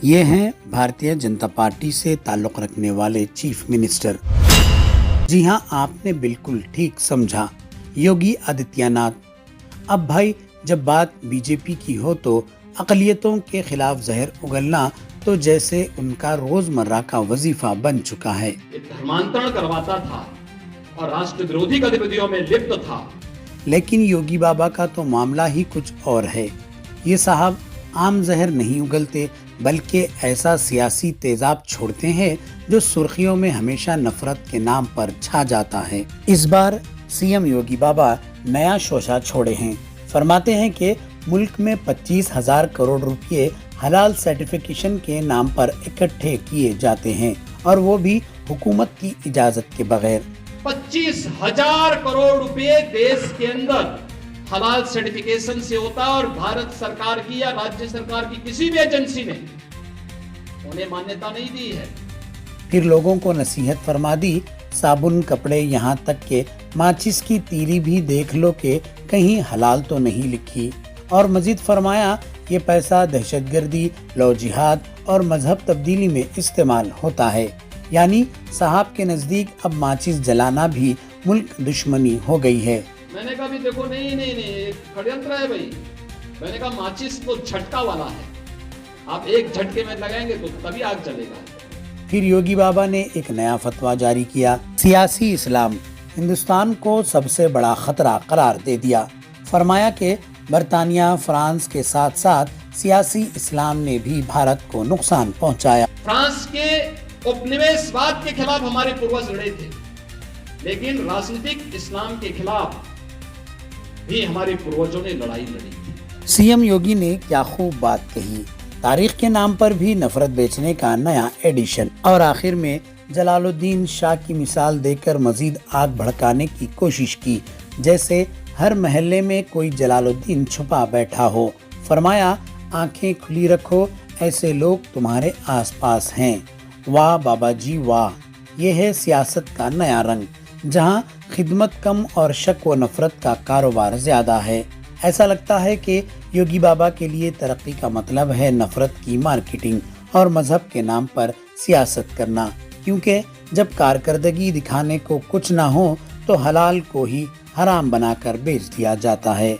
یہ ہیں بھارتیہ جنتا پارٹی سے تعلق رکھنے والے چیف منسٹر۔ جی ہاں، آپ نے بالکل ٹھیک سمجھا، یوگی آدتیہ ناتھ۔ اب بھائی جب بات بی جے پی کی ہو تو اقلیتوں کے خلاف زہر اگلنا تو جیسے ان کا روزمرہ کا وظیفہ بن چکا ہے۔ دھرمانترن کرواتا تھا اور راشٹر ورودھی گتیویدھیوں میں لپت تھا۔ لیکن یوگی بابا کا تو معاملہ ہی کچھ اور ہے۔ یہ صاحب عام زہر نہیں اگلتے بلکہ ایسا سیاسی تیزاب چھوڑتے ہیں جو سرخیوں میں ہمیشہ نفرت کے نام پر چھا جاتا ہے۔ اس بار سی ایم یوگی بابا نیا شوشہ چھوڑے ہیں۔ فرماتے ہیں کہ ملک میں 25,000 کروڑ روپے حلال سرٹیفیکیشن کے نام پر اکٹھے کیے جاتے ہیں اور وہ بھی حکومت کی اجازت کے بغیر۔ 25,000 کروڑ روپے دیش کے اندر حلال سرٹیفیکیشن سے ہوتا ہے اور بھارت سرکار کی یا راجیہ سرکار کی کسی بھی ایجنسی نے انہیں مانیتا نہیں دی ہے۔ پھر لوگوں کو نصیحت فرما دی، صابن، کپڑے، یہاں تک کہ ماچس کی تیلی بھی دیکھ لو کہ کہیں حلال تو نہیں لکھی، اور مزید فرمایا یہ پیسہ دہشت گردی، لو جہاد اور مذہب تبدیلی میں استعمال ہوتا ہے۔ یعنی صاحب کے نزدیک اب ماچس جلانا بھی ملک دشمنی ہو گئی ہے۔ میں نے کہا بھی دیکھو نہیں کڑینتر ہے بھائی، میں نے کہا ماچس تو جھٹکا والا ہے، آپ ایک جھٹکے میں لگائیں گے تو تبھی آگ چلے گا۔ پھر یوگی بابا نے ایک نیا فتویٰ جاری کیا، سیاسی اسلام ہندوستان کو سب سے بڑا خطرہ قرار دے دیا۔ فرمایا کہ برطانیہ، فرانس کے ساتھ ساتھ سیاسی اسلام نے بھی بھارت کو نقصان پہنچایا۔ فرانس کے اپنیویش واد کے خلاف ہمارے پوروج لڑے تھے، لیکن راجنیتک اسلام کے خلاف بھی ہمارے پوروجوں نے لڑائی لڑی تھی۔ سی ایم یوگی نے کیا خوب بات کہی، تاریخ کے نام پر بھی نفرت بیچنے کا نیا ایڈیشن، اور آخر میں جلال الدین شاہ کی مثال دے کر مزید آگ بھڑکانے کی کوشش کی، جیسے ہر محلے میں کوئی جلال الدین چھپا بیٹھا ہو۔ فرمایا آنکھیں کھلی رکھو، ایسے لوگ تمہارے آس پاس ہیں۔ واہ بابا جی واہ، یہ ہے سیاست کا نیا رنگ، جہاں خدمت کم اور شک و نفرت کا کاروبار زیادہ ہے۔ ایسا لگتا ہے کہ یوگی بابا کے لیے ترقی کا مطلب ہے نفرت کی مارکیٹنگ اور مذہب کے نام پر سیاست کرنا، کیونکہ جب کارکردگی دکھانے کو کچھ نہ ہو تو حلال کو ہی حرام بنا کر بیچ دیا جاتا ہے۔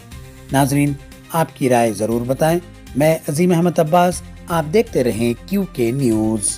ناظرین، آپ کی رائے ضرور بتائیں۔ میں عظیم احمد عباس، آپ دیکھتے رہیں QK نیوز۔